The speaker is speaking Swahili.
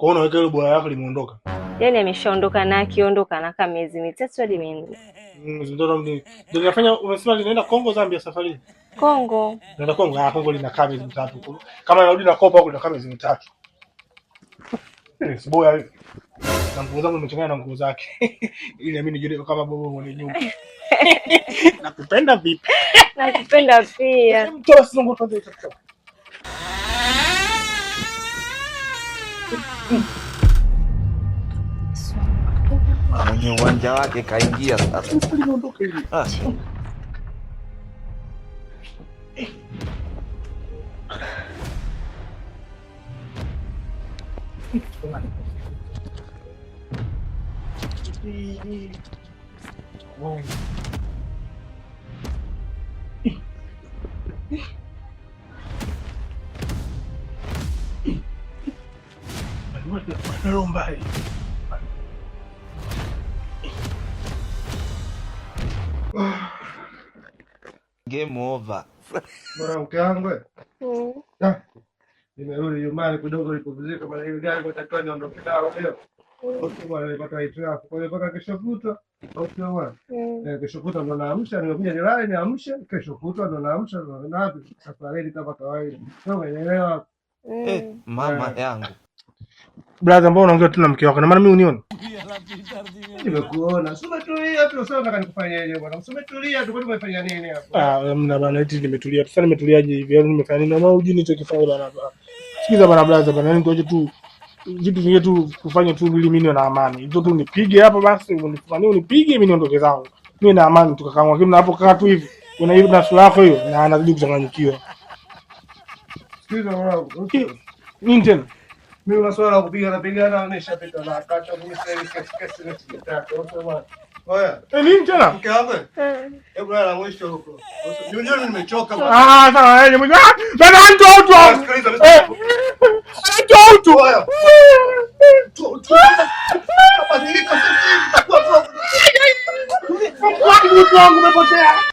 Kwa hiyo unaweka ile bora yako limeondoka. Yaani ameshaondoka na akiondoka anakaa miezi 3 hadi 4. Ndio nafanya umesema linaenda Kongo Zambia safari. Kongo. Naenda Kongo, Kongo linakaa miezi 3. Kama narudi na kopa huko linakaa miezi 3. Siboya. Na nguo zangu nimechanganya na nguo zake. Ili mimi nijue kama bobo mwenye nyumba. Nakupenda vipi? Nakupenda pia. Mtoa songo tuanze hicho. Mwenye uwanja wake kaingia sasa. Game over. Bora mke wangu. Nimerudi nyumbani kidogo nilipumzika bwana, ile gari kwa takiwa niondoke nalo leo. Okay bwana, nilipata hitilafu. Kwa hiyo mpaka kesho kutwa. Okay bwana. Kesho kutwa ndo naamsha, nimekuja nilale niamshe, kesho kutwa ndo naamsha ndo napi safari kama kawaida. Sio umeelewa? Mama yangu. Brother, mbona unaongea tu na mke wako? Na maana mimi unione? Nimekuona. Umetulia tu, sasa nataka nikufanyie nini bwana? Umetulia tu, kwani umefanya nini hapa? Mna bana, eti nimetulia. Sasa nimetuliaje hivi? Yaani nimefanya nini? Mama hujui nilichokifanya bana. Sikiza bana brother bana, yani ngoje tu vitu vingine tu kufanya tu ili mimi niwe na amani. Hizo tu nipige hapa basi, unipige mimi niondoke zangu. Mimi na amani tukakaa, lakini hapo kaa tu hivi. Una hiyo na sura yako hiyo na anazidi kuchanganyikiwa. Sikiza mwanangu. Nini tena? Mimi masuala ya kupigana nimeshapita na kata mimi kesi na bwana. Oya. Nini tena? Mke wangu. Hebu lala mwisho huko. Nyonyo nimechoka bwana. Sawa yeye mwisho. Bana mtoto wangu. Sikiliza. Mtoto. Oya. Hapa nilika sisi. Mtoto wangu umepotea.